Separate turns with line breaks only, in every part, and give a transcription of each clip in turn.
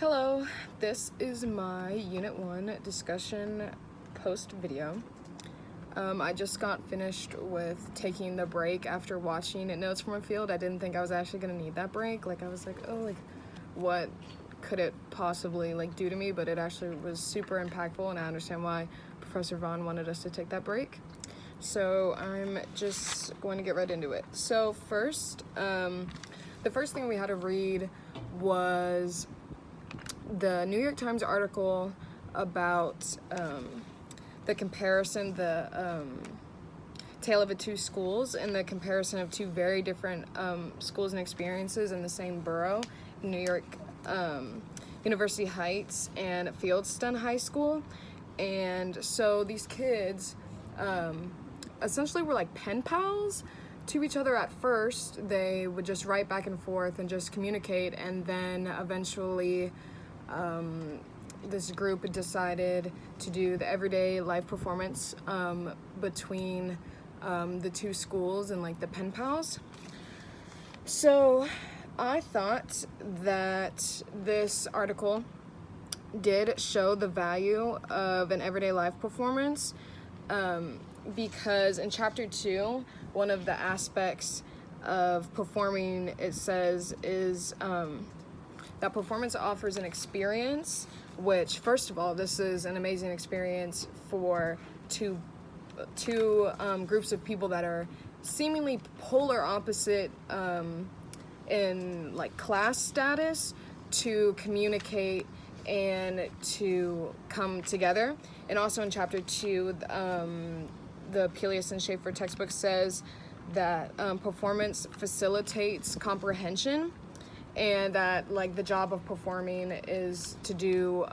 Hello, this is my Unit 1 discussion post video. I just got finished with taking the break after watching Notes from a Field. I didn't think I was actually going to need that break. I was like, oh, what could it possibly, do to me? But it actually was super impactful, and I understand why Professor Vaughn wanted us to take that break. So I'm just going to get right into it. So first, the first thing we had to read was the New York Times article about the comparison, the tale of the two schools, and the comparison of two very different schools and experiences in the same borough, New York University Heights and Fieldston High School. And so these kids essentially were like pen pals to each other at first. They would just write back and forth and just communicate, and then eventually this group decided to do the everyday life performance between the two schools and the pen pals. So I thought that this article did show the value of an everyday life performance because in chapter 2, one of the aspects of performing, it says, is that performance offers an experience, which, first of all, this is an amazing experience for two groups of people that are seemingly polar opposite in class status to communicate and to come together. And also in chapter 2, the Pelias and Schaefer textbook says that performance facilitates comprehension, and that the job of performing is to do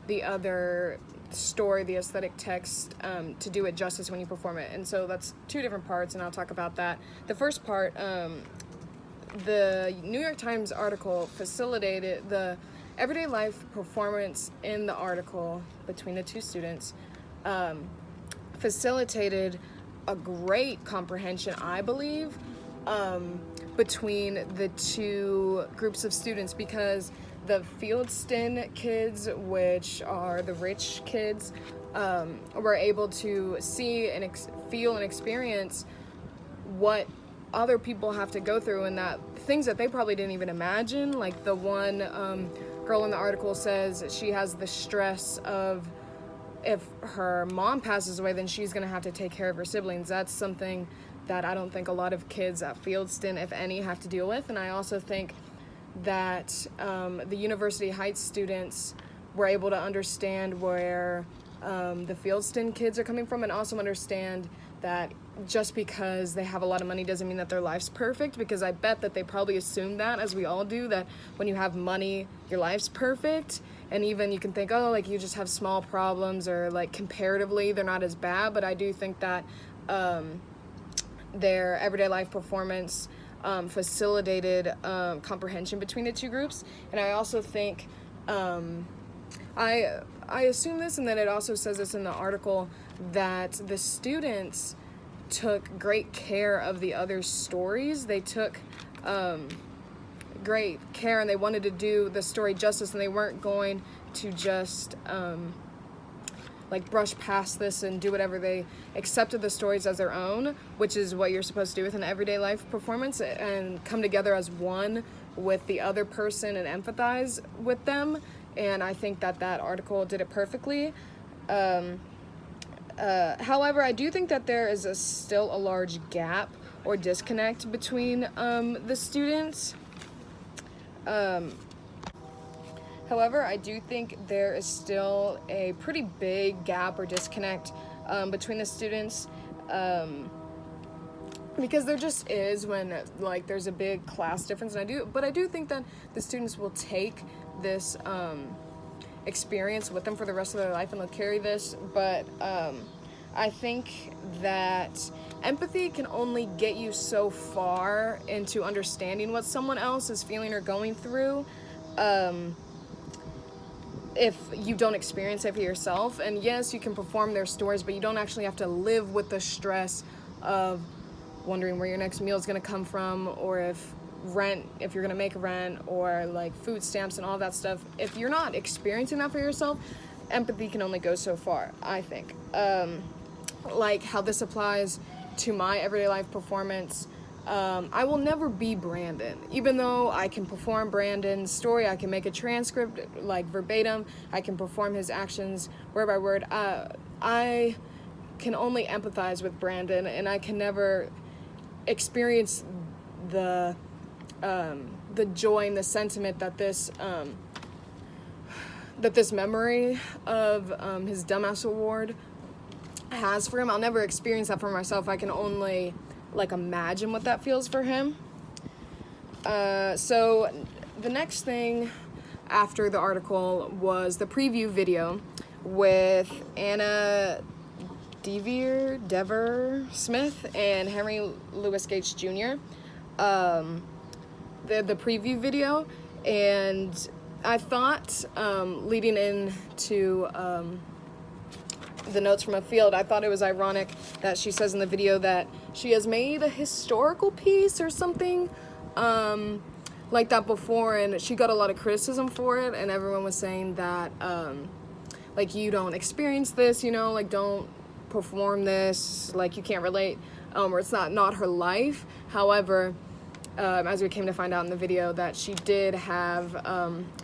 the other story, the aesthetic text, to do it justice when you perform it. And so that's two different parts, and I'll talk about that. The first part, the New York Times article facilitated the everyday life performance in the article between the two students, facilitated a great comprehension, I believe, between the two groups of students, because the Fieldston kids, which are the rich kids, were able to see and feel and experience what other people have to go through, and that things that they probably didn't even imagine. The one girl in the article says she has the stress of, if her mom passes away, then she's going to have to take care of her siblings. That's something that I don't think a lot of kids at Fieldston, if any, have to deal with. And I also think that the University Heights students were able to understand where the Fieldston kids are coming from, and also understand that just because they have a lot of money doesn't mean that their life's perfect, because I bet that they probably assume that, as we all do, that when you have money, your life's perfect. And even you can think, oh, you just have small problems, or comparatively they're not as bad. But I do think that their everyday life performance facilitated comprehension between the two groups. And I also think, I assume this, and then it also says this in the article, that the students took great care of the other stories. They took great care, and they wanted to do the story justice, and they weren't going to just brush past this and do whatever. They accepted the stories as their own, which is what you're supposed to do with an everyday life performance, and come together as one with the other person and empathize with them. And I think that article did it perfectly. However, I do think that there is still a large gap or disconnect between the students. However, I do think there is still a pretty big gap or disconnect between the students, because there just is when there's a big class difference. And I do think that the students will take this experience with them for the rest of their life, and they'll carry this. But I think that empathy can only get you so far into understanding what someone else is feeling or going through, if you don't experience it for yourself. And yes, you can perform their stories, but you don't actually have to live with the stress of wondering where your next meal is going to come from, or if rent, if you're gonna make rent, or like food stamps and all that stuff, if you're not experiencing that for yourself, empathy can only go so far, I think. Like how this applies to my everyday life performance. I will never be Brandon. Even though I can perform Brandon's story, I can make a transcript like verbatim, I can perform his actions word by word, I can only empathize with Brandon, and I can never experience the joy and the sentiment that this memory of his Dumbass Award has for him. I'll never experience that for myself. I can only like imagine what that feels for him. So the next thing after the article was the preview video with Anna Dever Smith and Henry Louis Gates Jr. The preview video, and I thought leading into the notes from a field, I thought it was ironic that she says in the video that she has made a historical piece or something like that before, and she got a lot of criticism for it, and everyone was saying that like, you don't experience this, you know, like, don't perform this, like, you can't relate, or it's not her life. However, as we came to find out in the video, that she did have,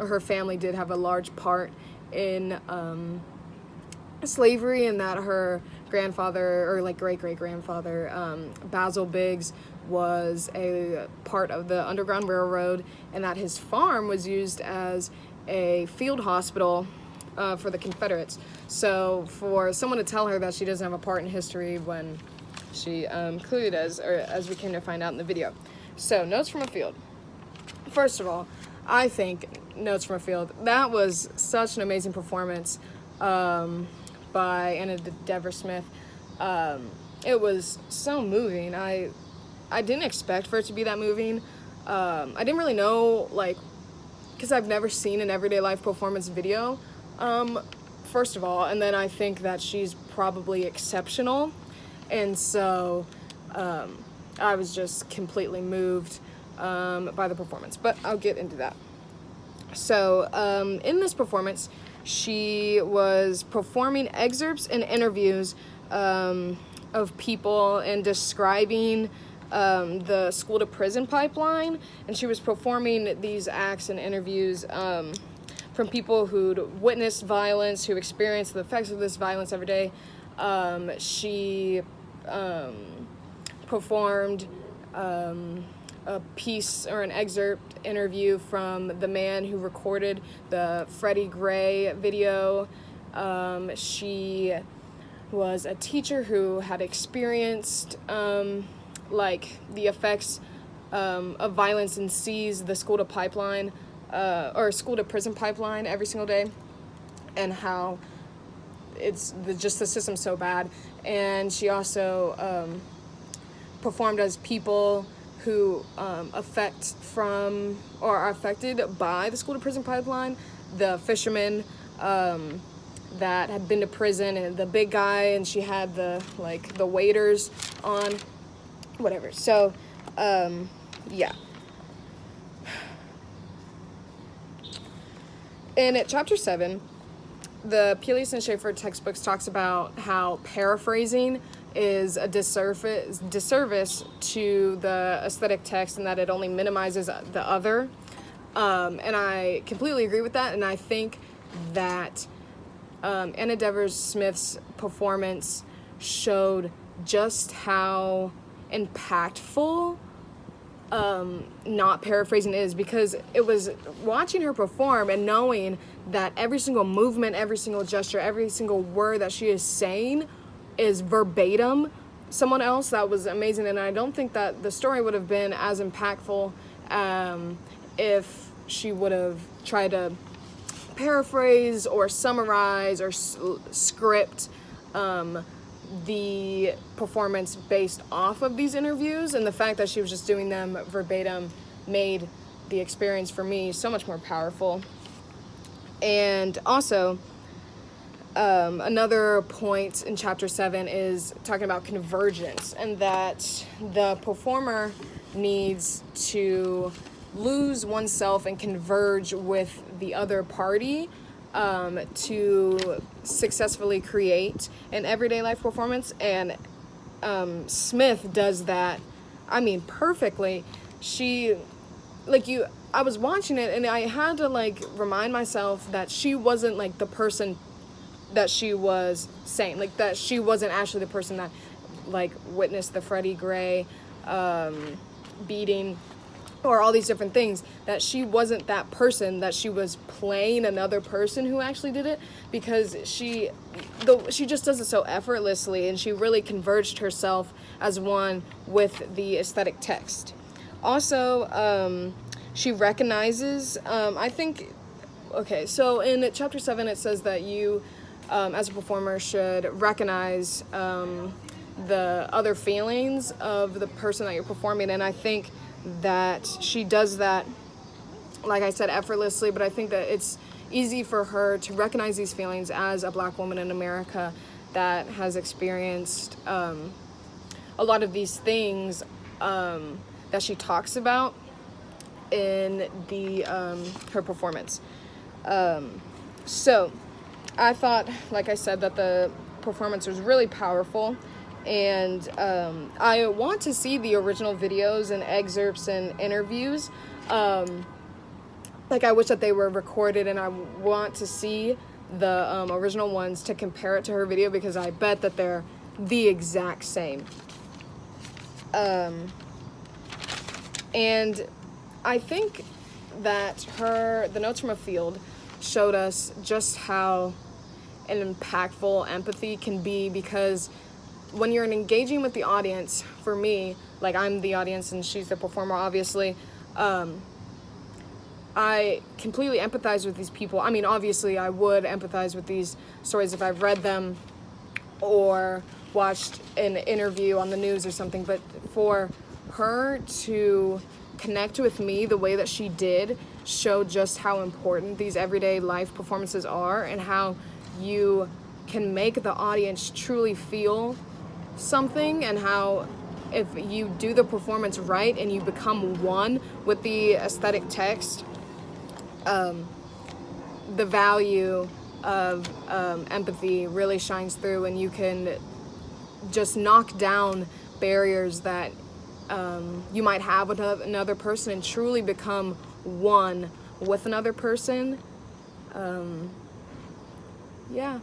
or her family did have a large part in slavery, and that her grandfather, or like great-great-grandfather, Basil Biggs, was a part of the Underground Railroad, and that his farm was used as a field hospital for the Confederates. So for someone to tell her that she doesn't have a part in history when she clearly does, or as we came to find out in the video. So, notes from a field. First of all, I think Notes from a Field, that was such an amazing performance by Anna Dever Smith. It was so moving. I didn't expect for it to be that moving. I didn't really know, like, because I've never seen an everyday life performance video, first of all, and then I think that she's probably exceptional, and so I was just completely moved by the performance, but I'll get into that. So in this performance, she was performing excerpts and interviews of people and describing the school to prison pipeline, and she was performing these acts and interviews from people who'd witnessed violence, who experienced the effects of this violence every day. She performed a piece or an excerpt interview from the man who recorded the Freddie Gray video. She was a teacher who had experienced like the effects of violence and sees the school to pipeline or school to prison pipeline every single day, and how it's just the system's so bad. And she also performed as people who are affected by the school to prison pipeline, the fishermen that had been to prison, and the big guy, and she had the waiters on, whatever. So yeah. And at chapter 7, the Puleas and Schaeffer textbooks talks about how paraphrasing is a disservice to the aesthetic text, and that it only minimizes the other. And I completely agree with that, and I think that Anna Dever Smith's performance showed just how impactful not paraphrasing is, because it was watching her perform and knowing that every single movement, every single gesture, every single word that she is saying is verbatim someone else. That was amazing, and I don't think that the story would have been as impactful if she would have tried to paraphrase or summarize or script the performance based off of these interviews. And the fact that she was just doing them verbatim made the experience for me so much more powerful. And also, another point in chapter 7 is talking about convergence, and that the performer needs to lose oneself and converge with the other party to successfully create an everyday life performance. And Smith does that, I mean, perfectly. I was watching it and I had to like remind myself that she wasn't like the person that she was saying, like that she wasn't actually the person that like witnessed the Freddie Gray beating or all these different things, that she wasn't that person, that she was playing another person who actually did it, because she just does it so effortlessly, and she really converged herself as one with the aesthetic text. Also, she recognizes, I think, okay, so in chapter 7 it says that you, as a performer, should recognize the other feelings of the person that you're performing, and I think that she does that, like I said, effortlessly, but I think that it's easy for her to recognize these feelings as a Black woman in America that has experienced a lot of these things that she talks about in the her performance. So I thought, like I said, that the performance was really powerful, and I want to see the original videos and excerpts and interviews. Like, I wish that they were recorded, and I want to see the original ones to compare it to her video, because I bet that they're the exact same. And I think that the Notes from a Field showed us just how an impactful empathy can be, because when you're engaging with the audience, for me, like I'm the audience and she's the performer, obviously, I completely empathize with these people. I mean, obviously I would empathize with these stories if I've read them or watched an interview on the news or something, but for her to connect with me the way that she did showed just how important these everyday life performances are, and how you can make the audience truly feel something, and how if you do the performance right and you become one with the aesthetic text, the value of empathy really shines through, and you can just knock down barriers that you might have with another person and truly become one with another person. Yeah.